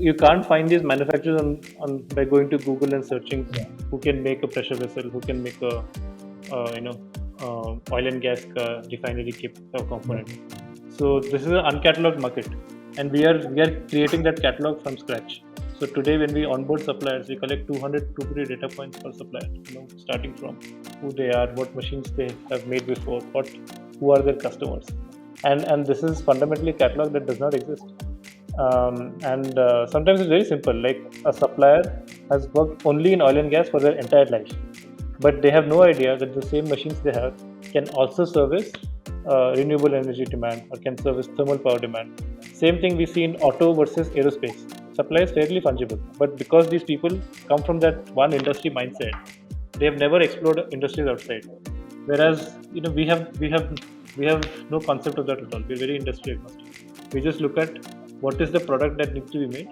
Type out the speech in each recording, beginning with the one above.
you can't find these manufacturers by going to Google and searching Yeah. who can make a pressure vessel, who can make a oil and gas refinery Yeah. component. So this is an uncatalogued market, and we are creating that catalog from scratch. So today, when we onboard suppliers, we collect 250 data points per supplier. Starting from who they are, what machines they have made before, who are their customers, and this is fundamentally a catalog that does not exist. And sometimes it's very simple. Like a supplier has worked only in oil and gas for their entire life, but they have no idea that the same machines they have can also service renewable energy demand or can service thermal power demand. Same thing we see in auto versus aerospace. Supply is fairly fungible, but because these people come from that one industry mindset, they have never explored industries outside. Whereas we have no concept of that at all. We're very industry agnostic. We just look at what is the product that needs to be made,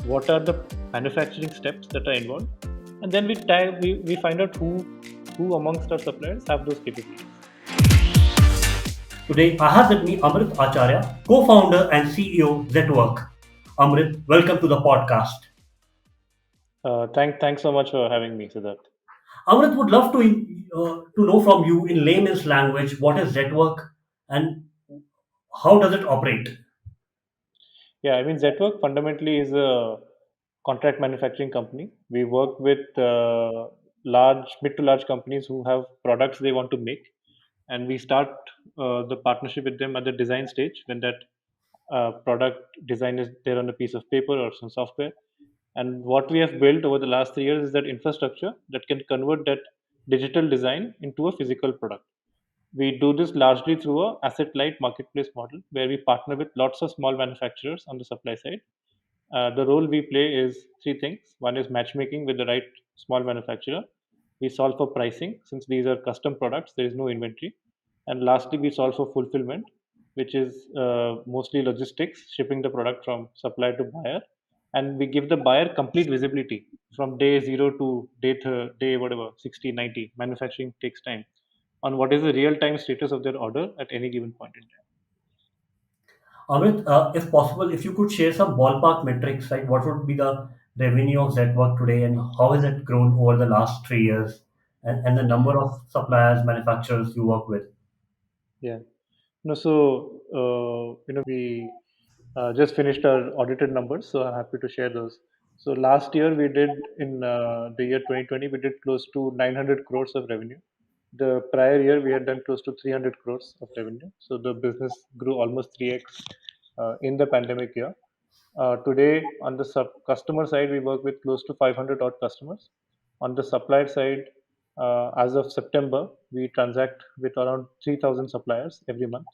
what are the manufacturing steps that are involved, and then we find out who amongst our suppliers have those capabilities. Today, I have with me Amrit Acharya, co-founder and CEO Zetwork. Amrit, welcome to the podcast. Thanks so much for having me, Siddharth. Amrit would love to know from you in layman's language what is Zetwork and how does it operate. Yeah, I mean, Zetwork fundamentally is a contract manufacturing company. We work with mid to large companies who have products they want to make, and we start the partnership with them at the design stage when that product design is there on a piece of paper or some software. And what we have built over the last 3 years is that infrastructure that can convert that digital design into a physical product. We do this largely through a asset light marketplace model where we partner with lots of small manufacturers on the supply side. The role we play is three things. One is matchmaking with the right small manufacturer. We solve for pricing since these are custom products, there is no inventory. And lastly, we solve for fulfillment, which is mostly logistics, shipping the product from supplier to buyer. And we give the buyer complete visibility from day zero to day whatever, 60, 90. Manufacturing takes time on what is the real time status of their order at any given point in time. Amrit, if possible, if you could share some ballpark metrics, like what would be the revenue of Zetwork today and how has it grown over the last 3 years and the number of suppliers, manufacturers you work with. Yeah. No, so we just finished our audited numbers, so I'm happy to share those. So last year we did in the year 2020 we did close to 900 crores of revenue. The prior year we had done close to 300 crores of revenue. So the business grew almost 3x in the pandemic year. Today, on the customer side, we work with close to 500 odd customers. On the supplier side, as of September, we transact with around 3,000 suppliers every month.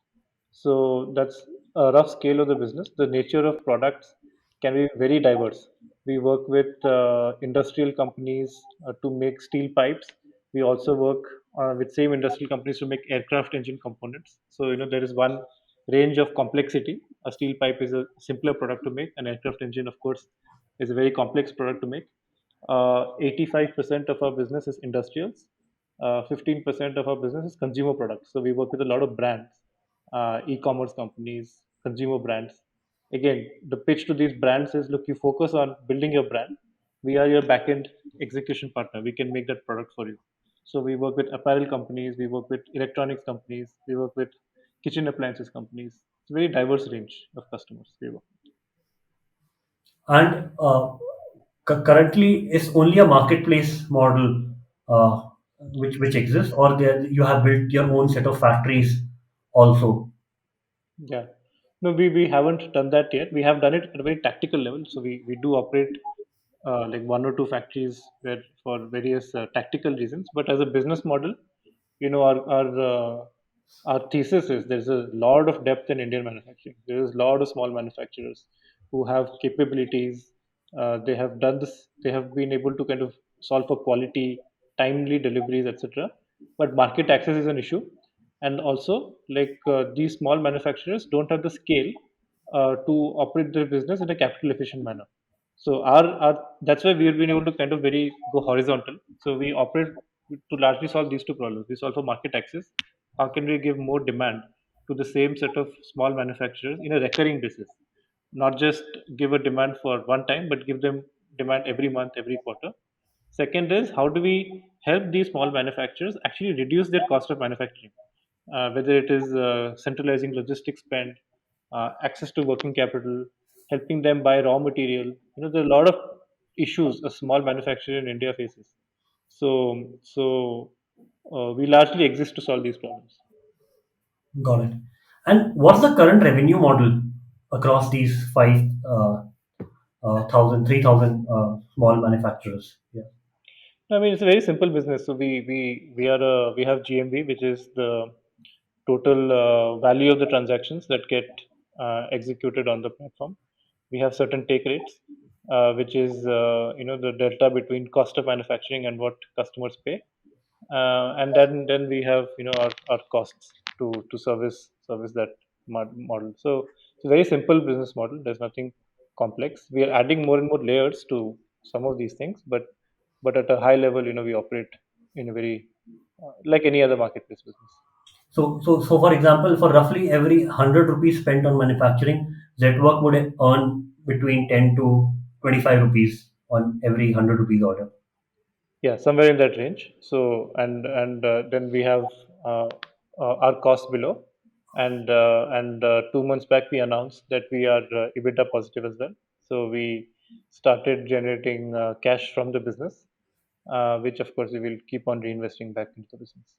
So that's a rough scale of the business. The nature of products can be very diverse. We work with industrial companies to make steel pipes. We also work with same industrial companies to make aircraft engine components. So there is one range of complexity. A steel pipe is a simpler product to make. An aircraft engine, of course, is a very complex product to make. 85% of our business is industrials. 15% of our business is consumer products. So we work with a lot of brands, e-commerce companies, consumer brands. Again, the pitch to these brands is: look, you focus on building your brand. We are your back-end execution partner. We can make that product for you. So we work with apparel companies, we work with electronics companies, we work with kitchen appliances companies. It's a very diverse range of customers we work with. And currently, it's only a marketplace model which exists, or you have built your own set of factories also. Yeah. No, we haven't done that yet. We have done it at a very tactical level. So we do operate like one or two factories where for various tactical reasons. But as a business model, our thesis is there's a lot of depth in Indian manufacturing. There is a lot of small manufacturers who have capabilities. They have done this. They have been able to kind of solve for quality, timely deliveries, etc. But market access is an issue, and also like these small manufacturers don't have the scale to operate their business in a capital efficient manner. So our that's why we've been able to kind of very go horizontal. So we operate to largely solve these two problems. We solve for market access. How can we give more demand to the same set of small manufacturers in a recurring basis? not just give a demand for one time, but give them demand every month, every quarter. Second is how do we help these small manufacturers actually reduce their cost of manufacturing, whether it is centralizing logistics spend, access to working capital, helping them buy raw material. There are a lot of issues a small manufacturer in India faces. So we largely exist to solve these problems. Got it. And what's the current revenue model across these five thousand, 3,000 small manufacturers? Yeah. I mean, it's a very simple business. So we have GMV, which is the total value of the transactions that get executed on the platform. We have certain take rates, which is the delta between cost of manufacturing and what customers pay, and then we have our costs to service that model. So it's a very simple business model. There's nothing complex. We are adding more and more layers to some of these things, but at a high level, we operate in a very like any other marketplace business. So for example, for roughly every 100 rupees spent on manufacturing, Zetwork would earn between 10 to 25 rupees on every 100 rupees order. Yeah, somewhere in that range. So and then we have uh, our costs below, and 2 months back we announced that we are EBITDA positive as well. So we started generating cash from the business, which of course we will keep on reinvesting back into the business.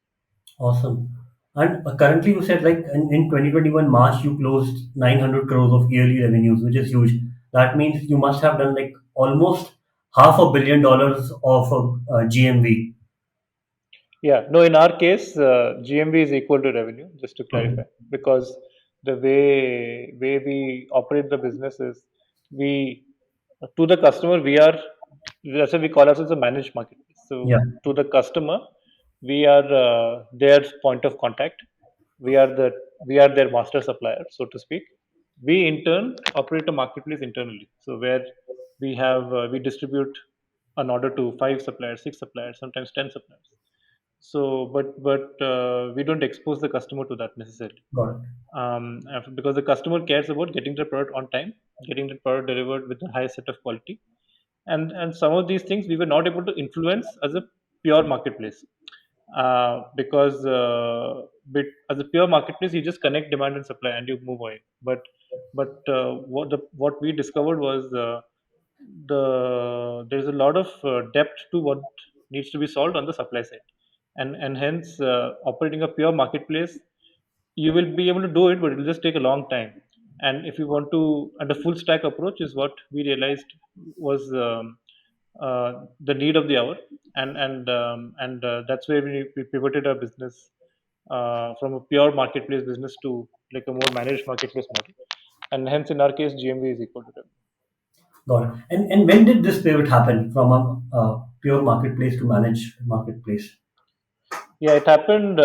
Awesome. And currently, you said like in 2021 March, you closed 900 crores of yearly revenues, which is huge. That means you must have done like almost $500 million of GMV. Yeah, no, in our case, GMV is equal to revenue, just to Okay. clarify, because the way we operate the business is we to the customer we are that's why we call ourselves a managed marketplace. So Yeah, to the customer, we are their point of contact. We are their master supplier, so to speak. We in turn operate a marketplace internally. So where we distribute an order to 5 suppliers, 6 suppliers, sometimes 10 suppliers. So, but we don't expose the customer to that necessarily, got it. because the customer cares about getting the product on time, getting the product delivered with the highest set of quality, and some of these things we were not able to influence as a pure marketplace, because as a pure marketplace you just connect demand and supply and you move away. But what we discovered was there's a lot of depth to what needs to be solved on the supply side, and hence operating a pure marketplace, you will be able to do it, but it will just take a long time. And if you want to, and the full stack approach is what we realized was the need of the hour, and that's where we pivoted our business from a pure marketplace business to like a more managed marketplace model, and hence in our case GMV is equal to revenue. Got it. And when did this pivot happen from a pure marketplace to managed marketplace? Yeah, it happened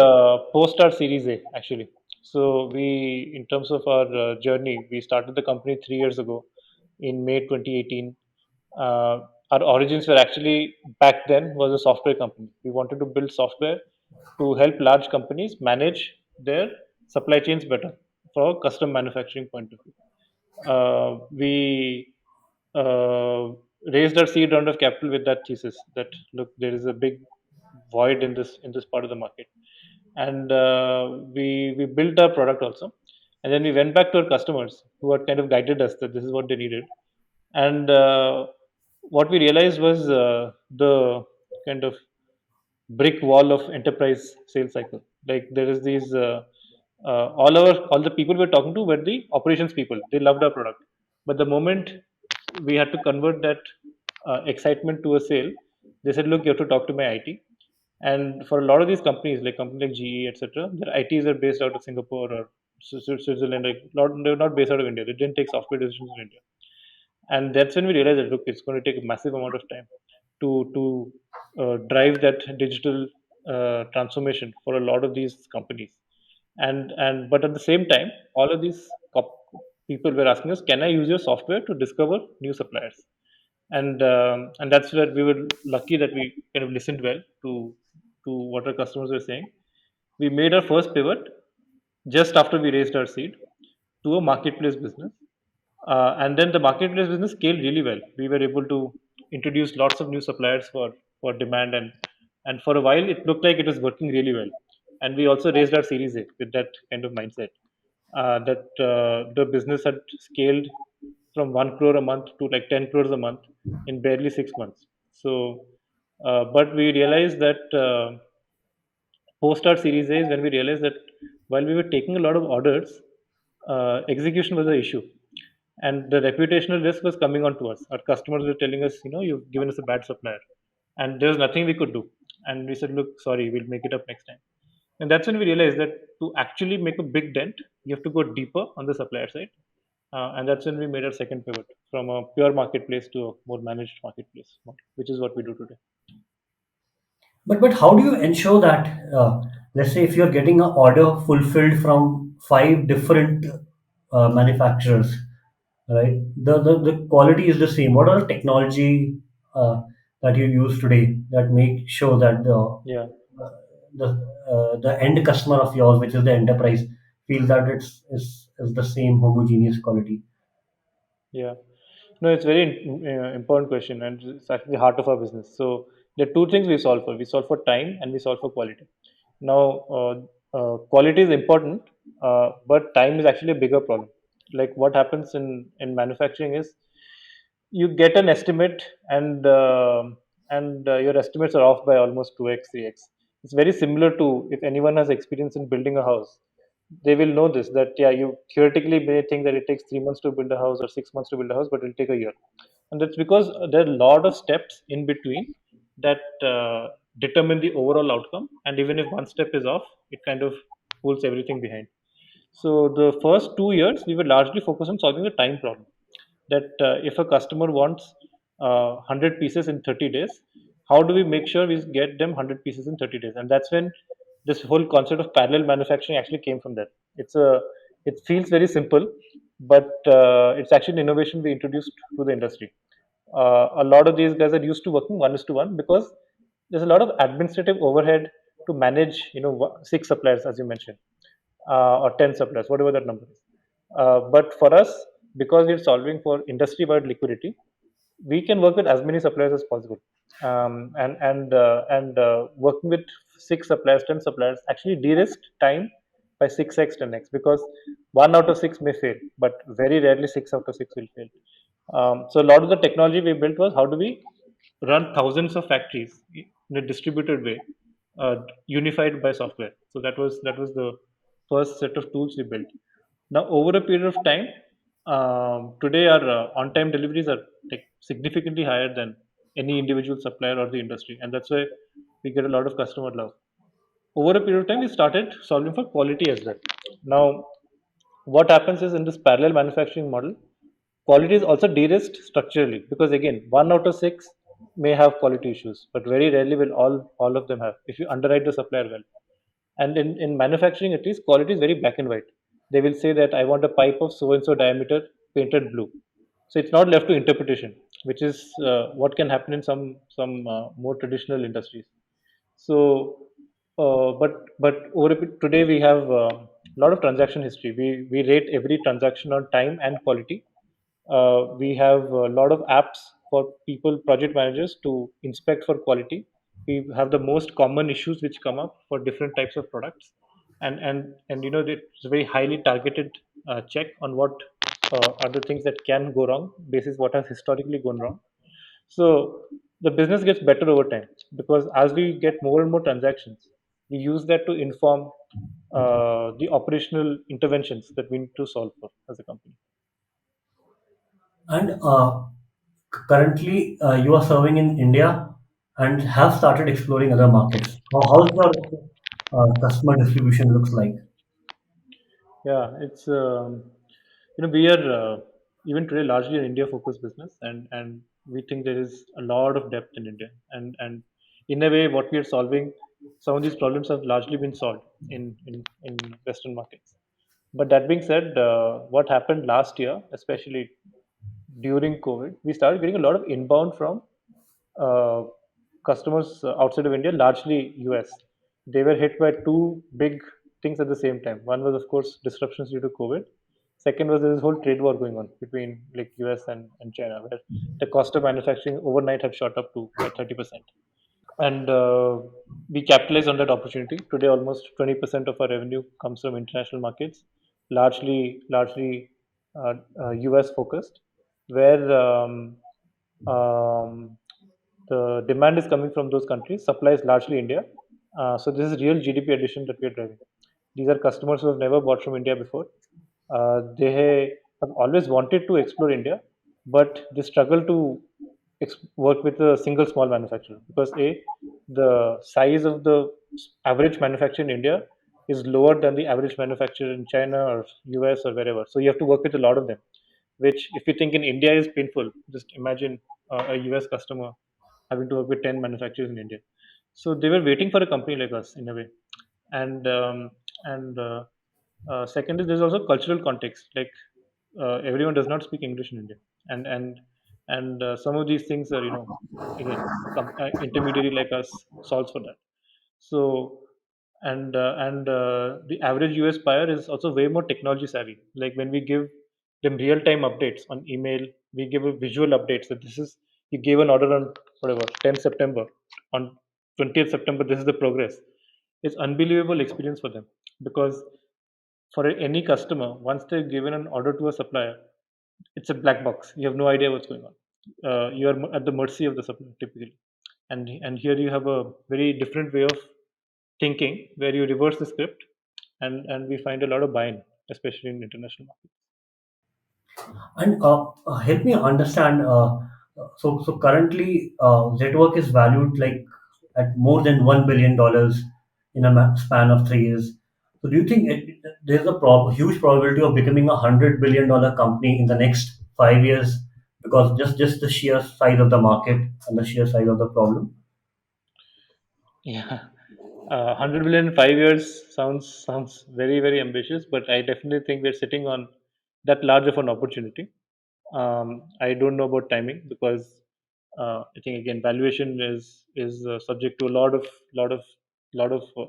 post our Series A actually. So in terms of our journey, we started the company 3 years ago in May 2018. Our origins were actually back then was a software company. We wanted to build software to help large companies manage their supply chains better for a custom manufacturing point of view. We uh, raised our seed round of capital with that thesis that look, there is a big void in this part of the market, and we built our product also, and then we went back to our customers who had kind of guided us that this is what they needed, and what we realized was the kind of brick wall of enterprise sales cycle. Like there is these all the people we're talking to were the operations people. They loved our product, but the moment we had to convert that excitement to a sale, they said, "Look, you have to talk to my IT." And for a lot of these companies, like companies like GE, etc., their ITs are based out of Singapore or Switzerland. Like they're not based out of India. They didn't take software decisions in India, and that's when we realized that look, it's going to take a massive amount of time to drive that digital transformation for a lot of these companies, and but at the same time all of these people were asking us, can I use your software to discover new suppliers? And that's where we were lucky that we kind of listened well to what our customers were saying. We made our first pivot just after we raised our seed to a marketplace business, And then the marketplace business scaled really well. We were able to introduce lots of new suppliers for demand, and for a while it looked like it was working really well. And we also raised our Series A with that kind of mindset, that the business had scaled from 1 crore a month to like 10 crores a month in barely 6 months. So, but we realized that post our Series A is when we realized that while we were taking a lot of orders, execution was the issue, and the reputational risk was coming on to us. Our customers were telling us, you've given us a bad supplier, and there was nothing we could do. And we said, look, sorry, we'll make it up next time. And that's when we realized that to actually make a big dent, you have to go deeper on the supplier side. And that's when we made our second pivot from a pure marketplace to a more managed marketplace model, which is what we do today. But how do you ensure that, let's say, if you're getting an order fulfilled from five different manufacturers, right? The quality is the same. What are the technology that you use today that make sure that Yeah, the the end customer of yours, which is the enterprise, feel that is the same homogeneous quality? yeah. No, it's very important question, and it's actually the heart of our business. So there are two things we solve for. We solve for time and we solve for quality. Now, quality is important, but time is actually a bigger problem. Like what happens in manufacturing is you get an estimate, and your estimates are off by almost 2x 3x. It's very similar to, if anyone has experience in building a house, they will know this, that yeah, you theoretically may think that it takes 3 months to build a house or 6 months to build a house, but it'll take a year. And that's because there are a lot of steps in between that determine the overall outcome, and even if one step is off, it kind of pulls everything behind. So the first 2 years we were largely focused on solving the time problem, that if a customer wants 100 pieces in 30 days, how do we make sure we get them 100 pieces in 30 days? And that's when this whole concept of parallel manufacturing actually came from that. It feels very simple, but it's actually an innovation we introduced to the industry. A lot of these guys are used to working one is to one because there's a lot of administrative overhead to manage, six suppliers, as you mentioned, or 10 suppliers, whatever that number is. But for us, because we're solving for industry-wide liquidity, we can work with as many suppliers as possible. And working with six suppliers, 10 suppliers actually de-risked time by 6x, 10x, because one out of six may fail, but very rarely six out of six will fail. So a lot of the technology we built was how do we run thousands of factories in a distributed way, unified by software. So that was the first set of tools we built. Now, over a period of time, today our on-time deliveries are like significantly higher than any individual supplier or the industry, and that's why we get a lot of customer love. Over a period of time, we started solving for quality as well. Now, what happens is in this parallel manufacturing model, quality is also de-risked structurally, because again, one out of six may have quality issues, but very rarely will all of them have if you underwrite the supplier well. And in manufacturing, at least, quality is very black and white. They will say that I want a pipe of so and so diameter painted blue. So it's not left to interpretation, which is what can happen in some more traditional industries. So, but today we have a lot of transaction history. We rate every transaction on time and quality. We have a lot of apps for people, project managers, to inspect for quality. We have the most common issues which come up for different types of products, and it's a very highly targeted check on what are the things that can go wrong, basis what has historically gone wrong. So the business gets better over time, because as we get more and more transactions, we use that to inform the operational interventions that we need to solve for as a company. And currently, you are serving in India and have started exploring other markets. How's your customer distribution looks like? Yeah, it's we are even today largely an India-focused business, and we think there is a lot of depth in India, and in a way, what we are solving, some of these problems have largely been solved in Western markets. But that being said, what happened last year, especially during COVID, we started getting a lot of inbound from uh, customers outside of India, largely US. They were hit by two big things at the same time. One was, of course, disruptions due to COVID. Second was this whole trade war going on between like US and China, where the cost of manufacturing overnight have shot up to by 30%. And we capitalize on that opportunity. Today, almost 20% of our revenue comes from international markets, largely US focused, where um, the demand is coming from those countries, supply is largely India. So this is real GDP addition that we are driving. These are customers who have never bought from India before. They have always wanted to explore India, but they struggle to work with a single small manufacturer because the size of the average manufacturer in India is lower than the average manufacturer in China or US or wherever. So you have to work with a lot of them, which if you think in India is painful, just imagine a US customer having to work with 10 manufacturers in India. So they were waiting for a company like us in a way. And second is there's also cultural context. Like everyone does not speak English in India, and some of these things are again intermediary like us solves for that. So the average US buyer is also way more technology savvy. Like when we give them real time updates on email, we give a visual updates that this is you gave an order on whatever 10th September, on 20th September this is the progress. It's unbelievable experience for them because for any customer, once they've given an order to a supplier, it's a black box. You have no idea what's going on. You are at the mercy of the supplier typically, and here you have a very different way of thinking where you reverse the script, and we find a lot of buy-in, especially in international markets. And help me understand. So currently, Zetwork is valued like at more than $1 billion in a span of 3 years. So do you think there's a huge probability of becoming $100 billion company in the next 5 years because just the sheer size of the market and the sheer size of the problem? Yeah, 100 billion in 5 years sounds very ambitious, but I definitely think we're sitting on that large of an opportunity. I don't know about timing because I think again valuation is subject to a lot of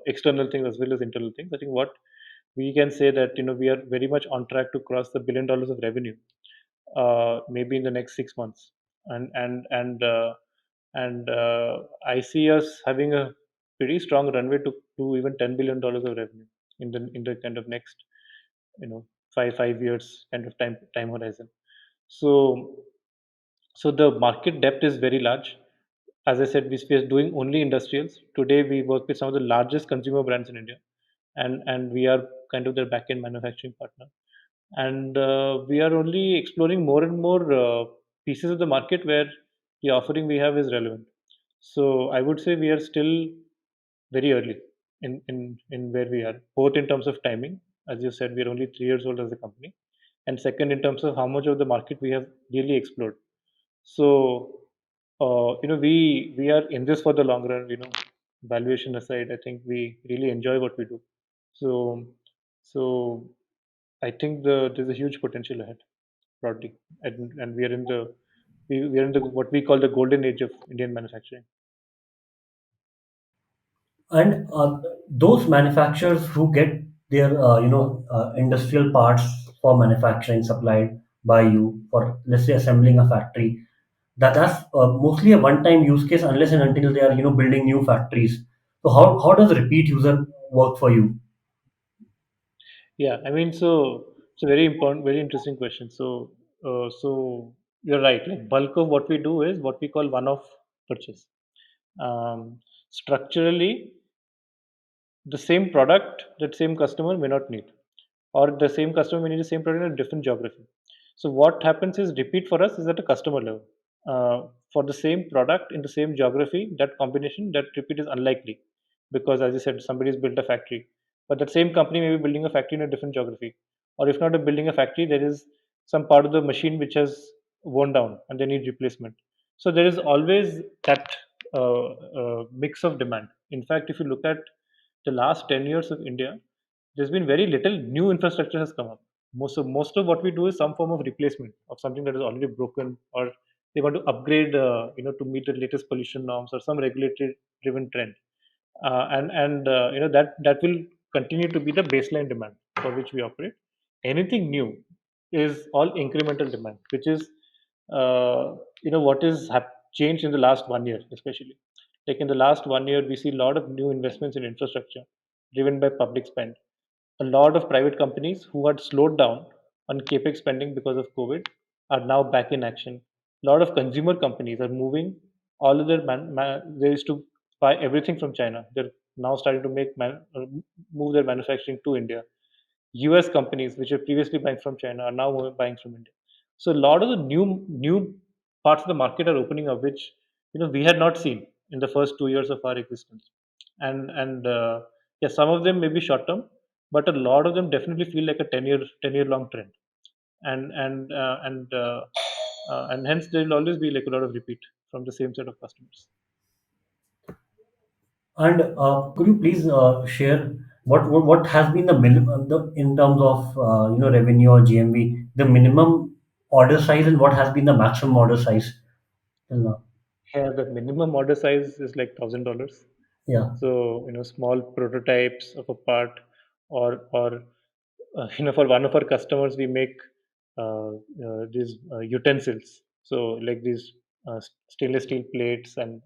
external things as well as internal things. I think what we can say that we are very much on track to cross the $1 billion of revenue, maybe in the next 6 months, and and and uh, I see us having a pretty strong runway to do even $10 billion of revenue in the kind of next you know 5 years kind of time horizon. So the market depth is very large. As I said, we are doing only industrials. Today, we work with some of the largest consumer brands in India, and we are kind of their back-end manufacturing partner. And we are only exploring more and more pieces of the market where the offering we have is relevant. So I would say we are still very early in where we are, both in terms of timing. As you said, we are only 3 years old as a company, and second, in terms of how much of the market we have really explored. So, we are in this for the long run. Valuation aside, I think we really enjoy what we do. So, so I think there's a huge potential ahead, broadly, and we are in the what we call the golden age of Indian manufacturing. And those manufacturers who get their industrial parts for manufacturing supplied by you for, let's say, assembling a factory, that's mostly a one-time use case unless and until they are building new factories. So how does repeat user work for you? Yeah, I mean, so it's a very important, very interesting question. So you're right. Like bulk of what we do is what we call one-off purchase. Structurally, the same product that same customer may not need, or the same customer may need the same product in a different geography. So what happens is repeat for us is at a customer level. For the same product in the same geography, that combination, that repeat is unlikely because, as you said, somebody's built a factory, but that same company may be building a factory in a different geography, or if not a building a factory, there is some part of the machine which has worn down and they need replacement. So there is always that mix of demand. In fact, if you look at the last 10 years of India, there's been very little new infrastructure has come up. Most of what we do is some form of replacement of something that is already broken, or they want to upgrade, to meet the latest pollution norms or some regulatory driven trend. And that will continue to be the baseline demand for which we operate. Anything new, is all incremental demand, which is what is changed in the last 1 year, especially. Like in the last 1 year, we see a lot of new investments in infrastructure driven by public spend. A lot of private companies who had slowed down on capex spending because of COVID are now back in action. A lot of consumer companies are moving all of their they used to buy everything from China. They're now starting to move their manufacturing to India. US companies which were previously buying from China are now buying from India. So a lot of the new parts of the market are opening up, which we had not seen in the first 2 years of our existence. And yeah, some of them may be short term, but a lot of them definitely feel like a 10-year long trend, and hence there will always be like a lot of repeat from the same set of customers. And could you please share what has been the minimum in terms of revenue or GMV, the minimum order size, and what has been the maximum order size till now? Yeah, the minimum order size is like $1,000. Yeah. So small prototypes of a part, or for one of our customers, we make these utensils. So like these stainless steel plates and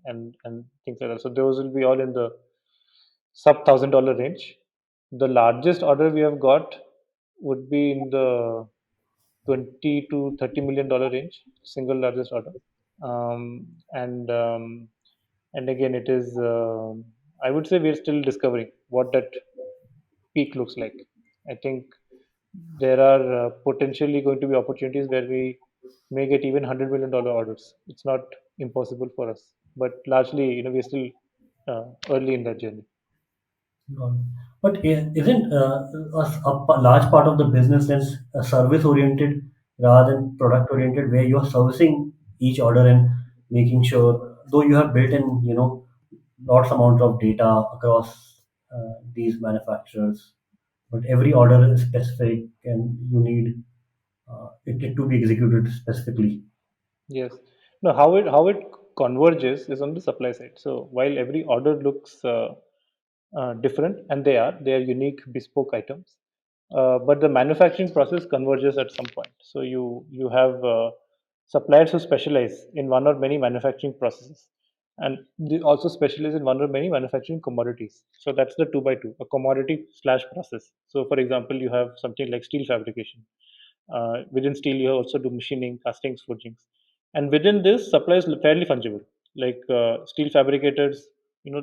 things like that. So those will be all in the sub $1,000 range. The largest order we have got would be in the 20 to $30 million range, single largest order. Um, and and again, it is. I would say we're still discovering what that peak looks like. I think there are potentially going to be opportunities where we may get even $100 million orders. It's not impossible for us, but largely, we're still early in that journey. Got it. But isn't large part of the business is service oriented rather than product oriented, where you're servicing each order and making sure, though you have built in, lots amount of data across these manufacturers, but every order is specific and you need it to be executed specifically. Yes. No, how it converges is on the supply side. So while every order looks different, and they are unique, bespoke items, but the manufacturing process converges at some point. So you have suppliers who specialize in one or many manufacturing processes, and they also specialize in one or many manufacturing commodities. So that's the two by two, a commodity slash process. So for example, you have something like steel fabrication. Within steel, you also do machining, castings, forgings, and within this, supply is fairly fungible. Like steel fabricators, you know,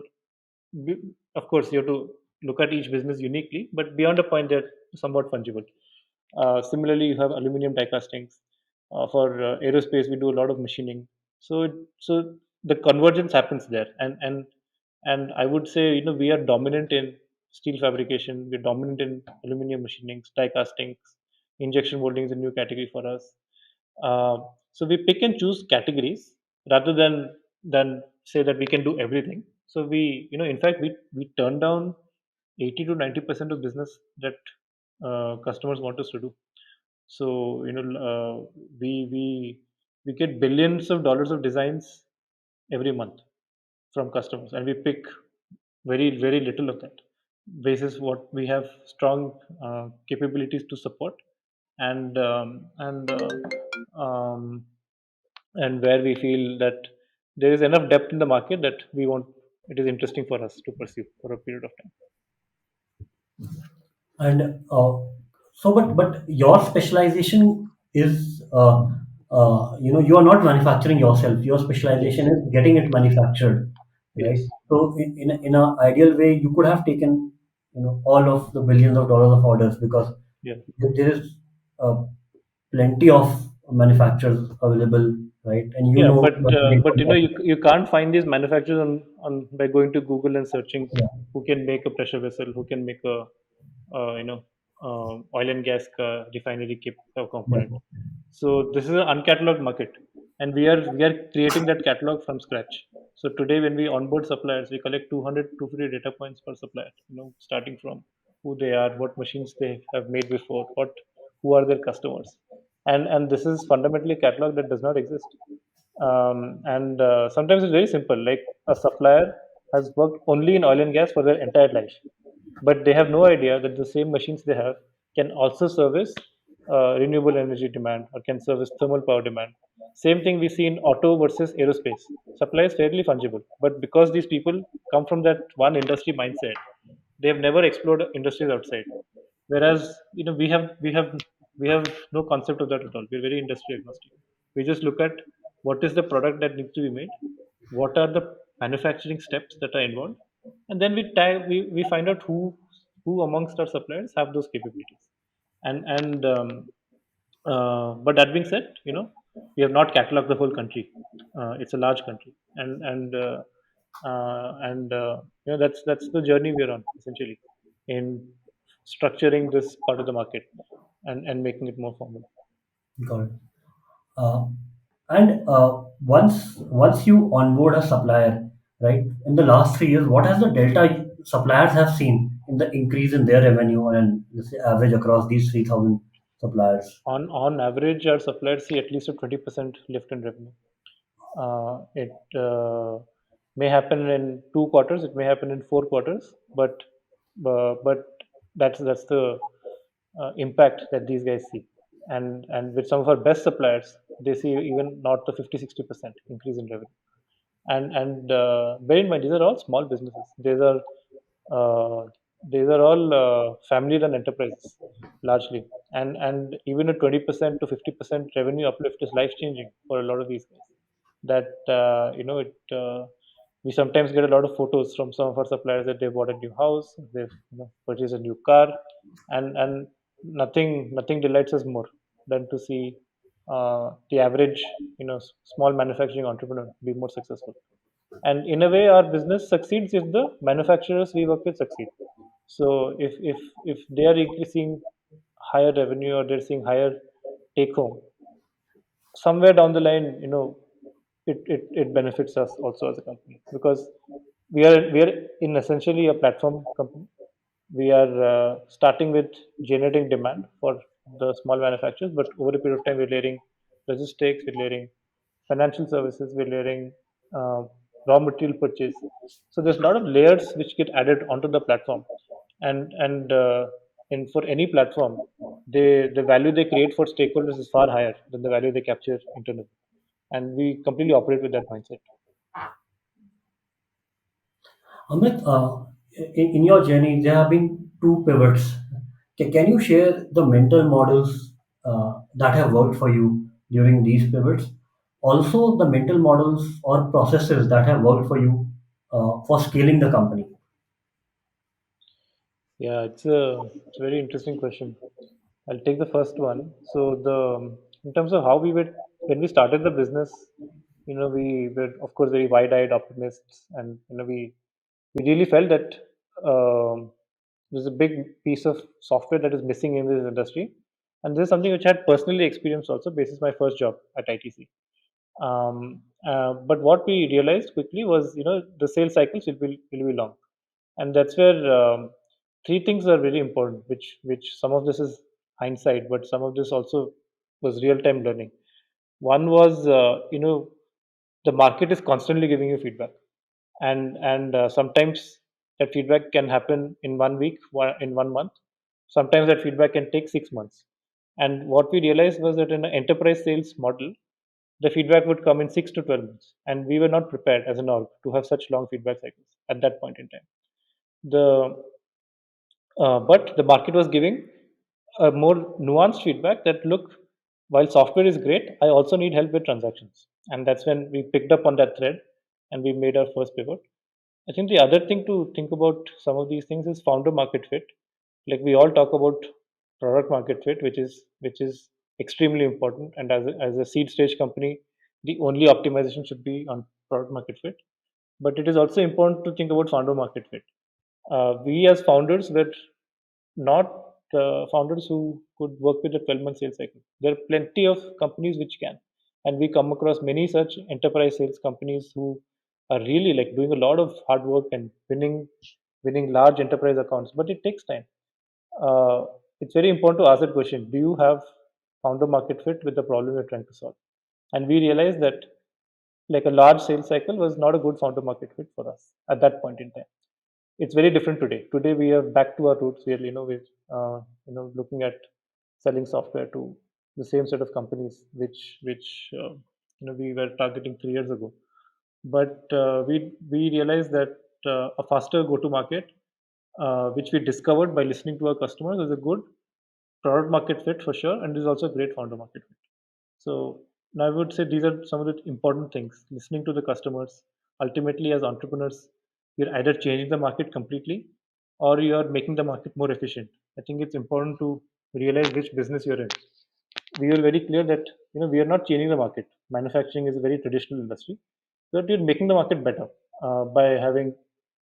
of course, you have to look at each business uniquely, but beyond a point, they're somewhat fungible. Similarly, you have aluminum die castings. For aerospace, we do a lot of machining. So the convergence happens there, and I would say we are dominant in steel fabrication. We're dominant in aluminum machining, die castings, injection molding is a new category for us. Uh, so we pick and choose categories rather than say that we can do everything. So in fact, we turn down 80 to 90% of business that customers want us to do. So we get billions of dollars of designs every month from customers, and we pick very little of that basis what we have strong capabilities to support, and um, and where we feel that there is enough depth in the market that we want it is interesting for us to pursue for a period of time. And so, but your specialization is, you are not manufacturing yourself. Your specialization Yes. is getting it manufactured, right? Yes. So, in an ideal way, you could have taken, all of the billions of dollars of orders, because Yeah. there is uh, plenty of manufacturers available, right? And Yeah, the but you can't find these manufacturers on by going to Google and searching yeah, who can make a pressure vessel, who can make a oil and gas refinery yeah. component. So this is an uncatalogued market, and we are creating that catalog from scratch. So today, when we onboard suppliers, we collect 200 250 data points per supplier. Starting from who they are, what machines they have made before, who are their customers, and this is fundamentally a catalog that does not exist. And sometimes it's very simple. Like a supplier has worked only in oil and gas for their entire life, but they have no idea that the same machines they have can also service renewable energy demand or can service thermal power demand. Same thing we see in auto versus aerospace. Supply is fairly fungible, but because these people come from that one industry mindset, they have never explored industries outside. Whereas we have no concept of that at all. We're very industry agnostic. We just look at what is the product that needs to be made, what are the manufacturing steps that are involved, and then we find out who amongst our suppliers have those capabilities. And but that being said, we have not cataloged the whole country. It's a large country, and that's the journey we're on essentially in structuring this part of the market and making it more formal. Got it. Uh, and once you onboard a supplier, right? In the last 3 years, what has the delta suppliers have seen in the increase in their revenue and let's say average across these 3,000 suppliers? On average, our suppliers see at least a 20% lift in revenue. It may happen in 2 quarters, it may happen in 4 quarters, but that's the impact that these guys see. And with some of our best suppliers, they see even north of 50-60% increase in revenue. And bear in mind, these are all small businesses. Uh, these are all family-run enterprises largely, and even a 20% to 50% revenue uplift is life-changing for a lot of these guys. That it we sometimes get a lot of photos from some of our suppliers that they bought a new house, they've purchased a new car, and nothing delights us more than to see the average small manufacturing entrepreneur be more successful. And in a way, our business succeeds if the manufacturers we work with succeed. So if they are increasing higher revenue or they're seeing higher take home, somewhere down the line, it benefits us also as a company, because we are in essentially a platform company. We are starting with generating demand for the small manufacturers, but over a period of time, we're layering logistics, we're layering financial services, we're layering uh, raw material purchase. So there's a lot of layers which get added onto the platform, and for any platform, the value they create for stakeholders is far higher than the value they capture internally, and we completely operate with that mindset. Amit, in your journey, there have been two pivots. Can you share the mental models that have worked for you during these pivots? Also, the mental models or processes that have worked for you for scaling the company. Yeah, it's a very interesting question. I'll take the first one. So in terms of how we were when we started the business, we were of course very wide-eyed optimists, and we really felt that there's a big piece of software that is missing in this industry, and this is something which I had personally experienced also. Basis my first job at ITC. But what we realized quickly was, the sales cycles will be long, and that's where three things are very important, which some of this is hindsight, but some of this also was real time learning. One was, the market is constantly giving you feedback, and sometimes that feedback can happen in 1 week, in 1 month. Sometimes that feedback can take 6 months. And what we realized was that in an enterprise sales model, the feedback would come in 6 to 12 months, and we were not prepared as an org to have such long feedback cycles at that point in time. The But the market was giving a more nuanced feedback that, look, while software is great, I also need help with transactions, and that's when we picked up on that thread and we made our first pivot. I think the other thing to think about some of these things is founder market fit. Like, we all talk about product market fit, which is extremely important, and as a seed stage company, the only optimization should be on product market fit. But it is also important to think about founder market fit. We as founders were not founders who could work with a 12-month sales cycle. There are plenty of companies which can, and we come across many such enterprise sales companies who are really like doing a lot of hard work and winning large enterprise accounts. But it takes time. uh, it's very important to ask that question: do you have founder market fit with the problem you're trying to solve? And we realized that, like, a large sales cycle was not a good founder market fit for us at that point in time. It's very different today. Today we are back to our roots. We are, we're looking at selling software to the same set of companies which we were targeting 3 years ago. But we realized that a faster go-to market, which we discovered by listening to our customers, is a good product market fit for sure, and is also a great founder market fit. So now I would say these are some of the important things. Listening to the customers. Ultimately, as entrepreneurs, you're either changing the market completely or you're making the market more efficient. I think it's important to realize which business you're in. We were very clear that we are not changing the market. Manufacturing is a very traditional industry, but you're making the market better by having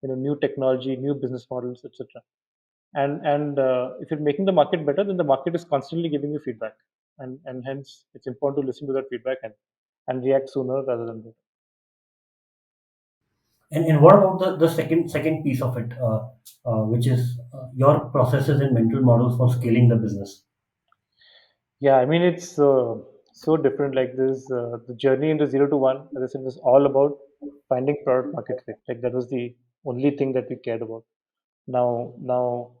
new technology, new business models, etc. And if you're making the market better, then the market is constantly giving you feedback, and hence it's important to listen to that feedback and react sooner rather than later. And what about the second piece of it, which is your processes and mental models for scaling the business? Yeah, I mean it's so different. Like this, the journey in the 0 to 1, as I said, was all about finding product market fit. Like that was the only thing that we cared about. Now,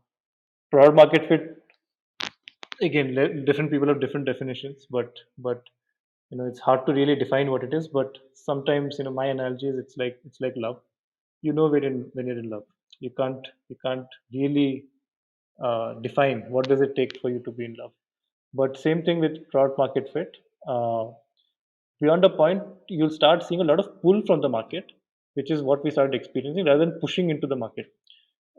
product market fit, again, different people have different definitions, but it's hard to really define what it is. But sometimes my analogy is it's like love. When you're in love, you can't really define what does it take for you to be in love. But same thing with product market fit. uh, Beyond a point, you'll start seeing a lot of pull from the market, which is what we started experiencing, rather than pushing into the market.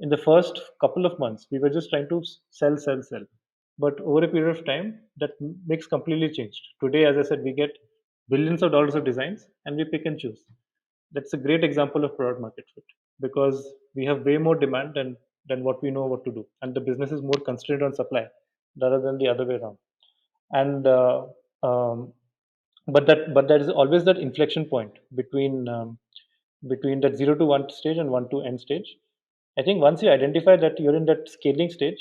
In the first couple of months, we were just trying to sell, sell, sell. But over a period of time, that mix completely changed. Today, as I said, we get billions of dollars of designs and we pick and choose. That's a great example of product market fit, because we have way more demand than what we know what to do. And the business is more constrained on supply rather than the other way around. And um, but there is always that inflection point between that 0 to 1 stage and 1 to n stage. I think once you identify that you're in that scaling stage,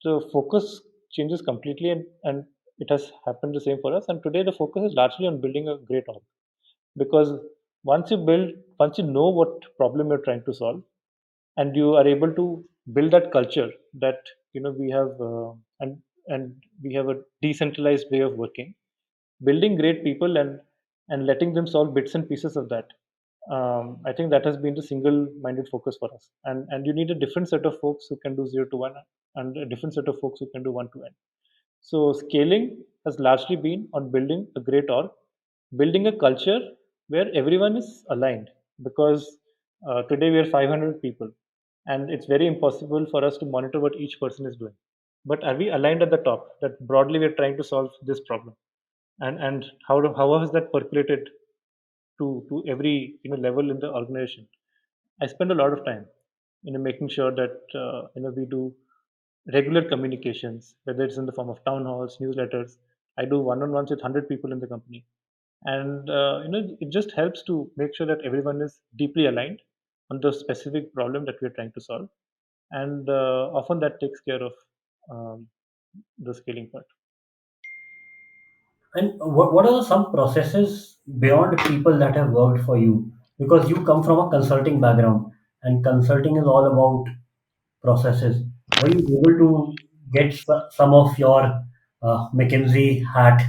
the focus changes completely, and it has happened the same for us. And today the focus is largely on building a great org, because once you know what problem you're trying to solve, and you are able to build that culture that we have and we have a decentralized way of working, building great people and letting them solve bits and pieces of that. I think that has been the single minded focus for us, and you need a different set of folks who can do 0 to 1, and a different set of folks who can do 1 to n. So scaling has largely been on building a great org, building a culture where everyone is aligned, because today we are 500 people, and it's very impossible for us to monitor what each person is doing. But are we aligned at the top that broadly we're trying to solve this problem? And how has that percolated to every level in the organization? I spend a lot of time making sure that we do regular communications, whether it's in the form of town halls, newsletters. I do one-on-ones with 100 people in the company, and it just helps to make sure that everyone is deeply aligned on the specific problem that we're trying to solve, and often that takes care of um, the scaling part. And what are some processes beyond people that have worked for you? Because you come from a consulting background, and consulting is all about processes. Were you able to get some of your McKinsey hat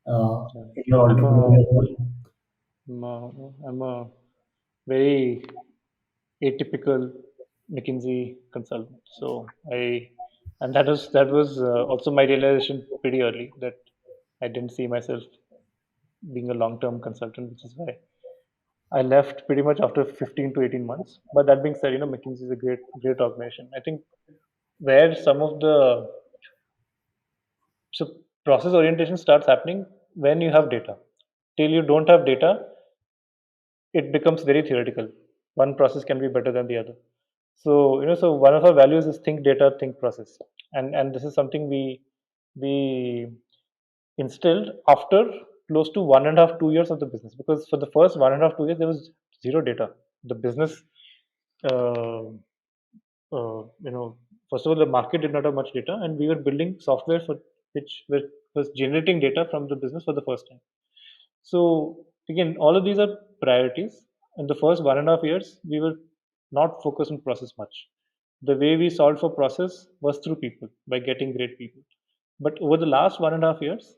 Yeah. in your I'm a, entrepreneurial role? I'm a very atypical McKinsey consultant. So and that was also my realization pretty early, that I didn't see myself being a long-term consultant, which is why I left pretty much after 15 to 18 months. But that being said, McKinsey is a great organization. I think where some of the so process orientation starts happening when you have data. Till you don't have data, it becomes very theoretical. One process can be better than the other. So one of our values is think data, think process, and this is something we instilled after close to 1.5 2 years of the business, because for the first 1.5 2 years there was zero data. The business, uh, first of all, the market did not have much data, and we were building software for was generating data from the business for the first time. So again, all of these are priorities. In the first 1.5 years, we were not focused on process much. The way we solved for process was through people, by getting great people. But over the last 1.5 years,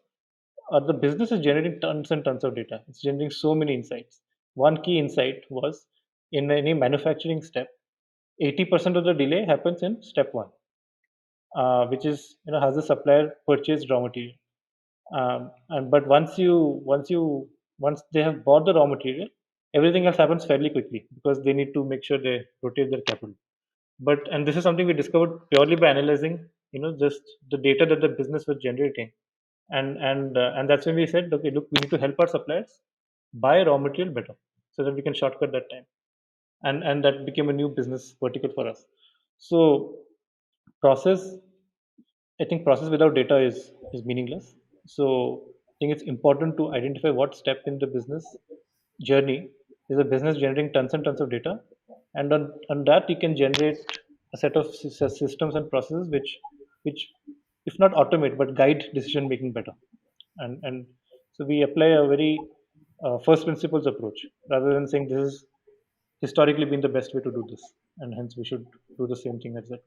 the business is generating tons and tons of data. It's generating so many insights. One key insight was, in any manufacturing step, 80% of the delay happens in step one, which is, has the supplier purchased raw material. And but once they have bought the raw material, everything else happens fairly quickly because they need to make sure they rotate their capital. But and this is something we discovered purely by analyzing, just the data that the business was generating. And that's when we said, okay, look, we need to help our suppliers buy raw material better so that we can shortcut that time. And that became a new business vertical for us. So process I think process without data is meaningless. So I think it's important to identify what step in the business journey is a business generating tons and tons of data, and on that you can generate a set of systems and processes which if not automate but guide decision making better. And so we apply a very first principles approach rather than saying this is historically been the best way to do this, and hence we should do the same thing as that.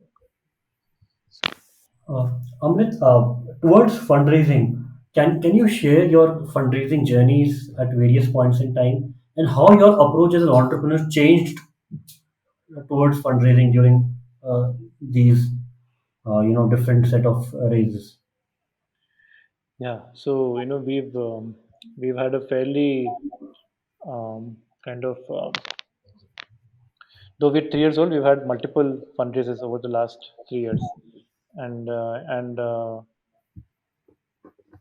Uh, Amrit, towards fundraising, can you share your fundraising journeys at various points in time and how your approach as an entrepreneur changed towards fundraising during these different set of raises? Yeah, so we've had a fairly kind of though we're 3 years old, we've had multiple fundraisers over the last 3 years, and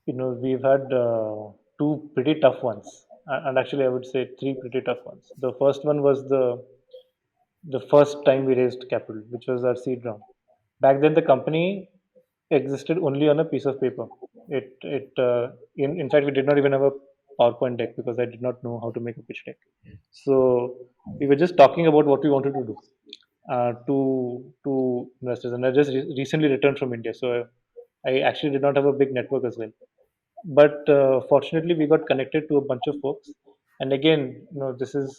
we've had two pretty tough ones, and actually I would say three pretty tough ones. The first one was the first time we raised capital, which was our seed round. Back then, the company existed only on a piece of paper. In fact, we did not even have a PowerPoint deck because I did not know how to make a pitch deck. So we were just talking about what we wanted to do to investors. And I just recently returned from India, so I actually did not have a big network as well. But fortunately, we got connected to a bunch of folks. And again, this is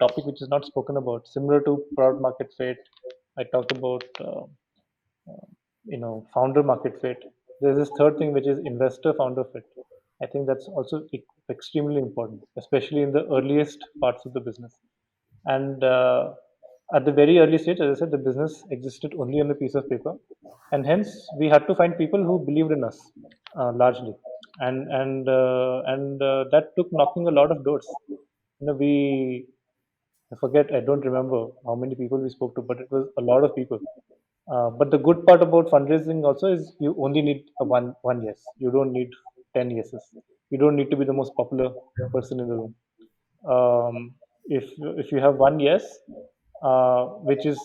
topic which is not spoken about. Similar to product market fit, I talked about founder market fit. There's this third thing which is investor founder fit. I think that's also extremely important, especially in the earliest parts of the business. And at the very early stage, as I said, the business existed only on a piece of paper, and hence we had to find people who believed in us largely, and that took knocking a lot of doors. We I forget, I don't remember how many people we spoke to, but it was a lot of people. But the good part about fundraising also is you only need a one yes. You don't need 10 yeses. You don't need to be the most popular person in the room. If you have one yes, which is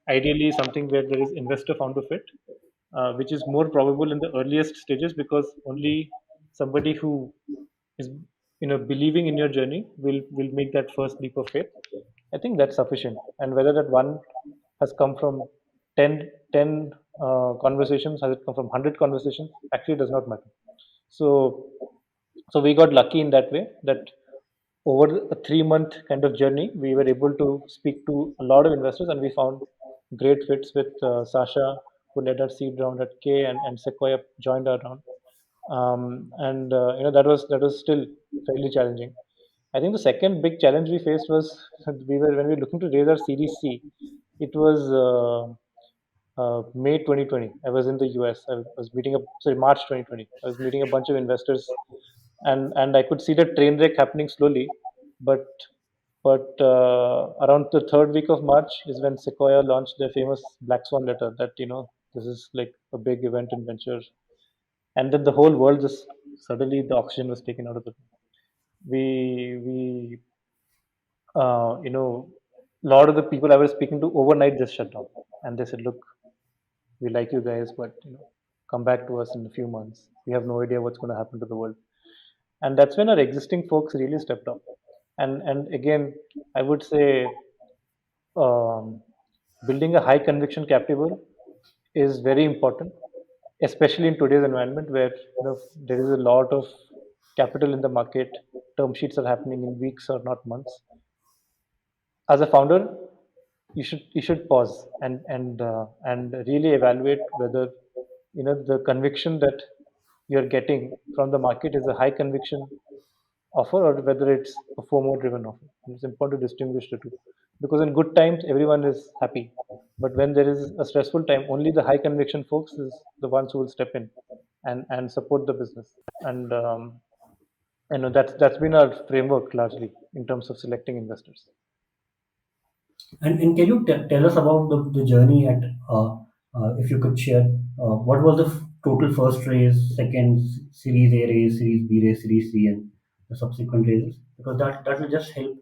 ideally something where there is investor founder fit, which is more probable in the earliest stages because only somebody who is believing in your journey will make that first leap of faith. I think that's sufficient. And whether that one has come from 10 conversations, has it come from 100 conversations, actually does not matter. So so we got lucky in that way that over a 3 month kind of journey, we were able to speak to a lot of investors, and we found great fits with Sasha, who led our seed round at K, and Sequoia joined our round. And that was still fairly challenging. I think the second big challenge we faced was when we were looking to raise our Series C. It was May 2020. I was in the US. I was meeting up. Sorry, March 2020. I was meeting a bunch of investors, and I could see the train wreck happening slowly. But around the third week of March is when Sequoia launched their famous Black Swan letter that this is like a big event in venture, and then the whole world just suddenly the oxygen was taken out of the room. We a lot of the people I was speaking to overnight just shut down, and they said, "Look, we like you guys, but come back to us in a few months. We have no idea what's going to happen to the world." And that's when our existing folks really stepped up. And again, I would say um, building a high conviction capital is very important, especially in today's environment where there is a lot of capital in the market. Term sheets are happening in weeks or not months. As a founder, you should pause and really evaluate whether the conviction that you're getting from the market is a high conviction offer or whether it's a FOMO driven offer. And it's important to distinguish the two because in good times everyone is happy, but when there is a stressful time, only the high conviction folks is the ones who will step in and support the business. And that's been our framework largely in terms of selecting investors. And can you tell us about the journey at, if you could share, what was the total first raise, second Series A raise, Series B raise, Series C, and the subsequent raises? Because that will just help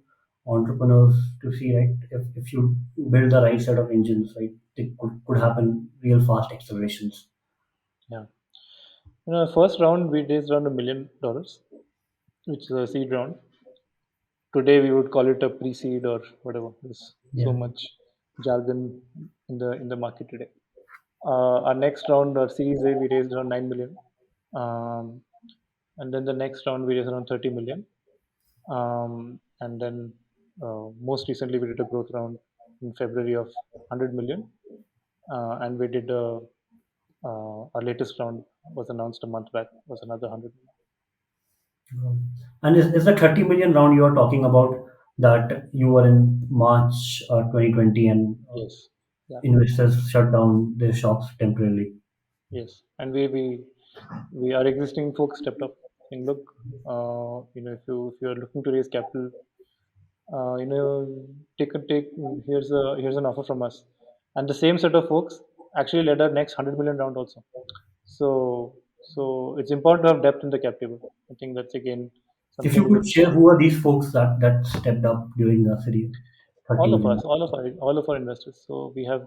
entrepreneurs to see, right, if you build the right set of engines, right, it could happen real fast accelerations. Yeah. First round we raised around $1 million, which is a seed round. Today we would call it a pre-seed or whatever. There's so Yeah. much jargon in the market today. Our next round, our Series A, we raised around 9 million, um, and then the next round we raised around 30 million, and then most recently we did a growth round in February of 100 million, and we did our latest round was announced a month back was another 100 million. And is the 30 million round you are talking about that you were in March 2020 and Yes, yeah, investors shut down their shops temporarily? yes, and we our existing folks stepped up and look, if you are looking to raise capital, take here's an offer from us, and the same set of folks actually led our next 100 million round also. So it's important to have depth in the cap table. I think that's again If you something could which share who are these folks that stepped up during the city 30 all of million? us, all of our investors. So we have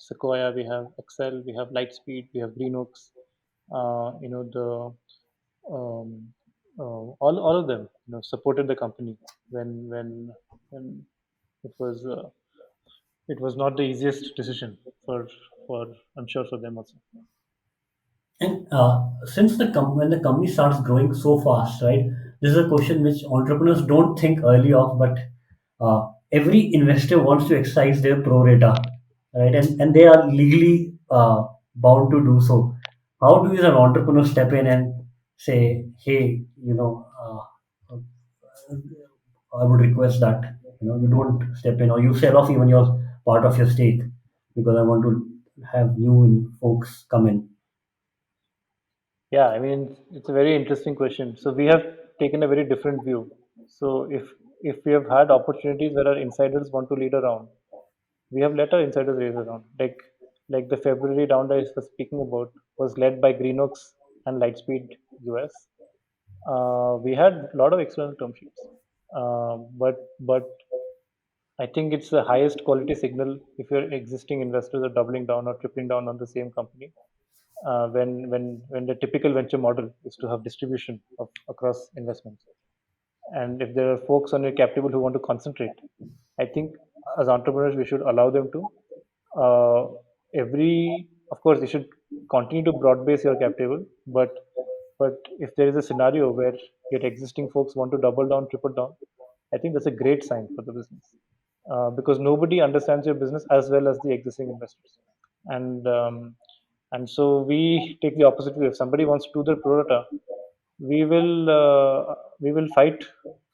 Sequoia, we have Excel, we have Lightspeed, we have Greenoaks. The all of them supported the company when it was uh, it was not the easiest decision for I'm sure for them also. And since when the company starts growing so fast, right? This is a question which entrepreneurs don't think early of, but every investor wants to exercise their pro rata, right? And they are legally bound to do so. How do you, as an entrepreneur, step in and say, hey, I would request that you don't step in or you sell off even your part of your stake because I want to have folks come in. Yeah, I mean it's a very interesting question. So we have taken a very different view. So if we have had opportunities where our insiders want to lead a round, we have let our insiders raise a round. Like the February round I was speaking about was led by Greenox and Lightspeed US. We had a lot of external term sheets, but I think it's the highest quality signal if your existing investors are doubling down or tripling down on the same company. When the typical venture model is to have distribution across investments, and if there are folks on your cap table who want to concentrate, I think as entrepreneurs we should allow them to. Uh, of course, you should continue to broad base your cap table, but if there is a scenario where your existing folks want to double down, triple down, I think that's a great sign for the business because nobody understands your business as well as the existing investors, and so we take the opposite view. If somebody wants to do their pro rata, we will fight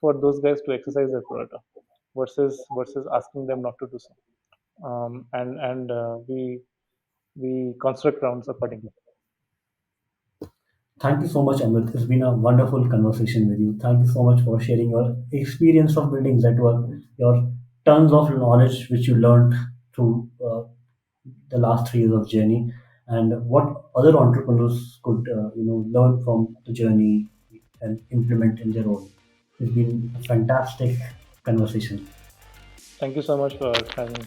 for those guys to exercise their pro rata versus asking them not to do so, and we construct rounds accordingly. Thank you so much, Amit. It's been a wonderful conversation with you. Thank you so much for sharing your experience of building network, your tons of knowledge which you learned through the last 3 years of journey, and what other entrepreneurs could learn from the journey and implement in their own. It's been a fantastic conversation. Thank you so much for having me.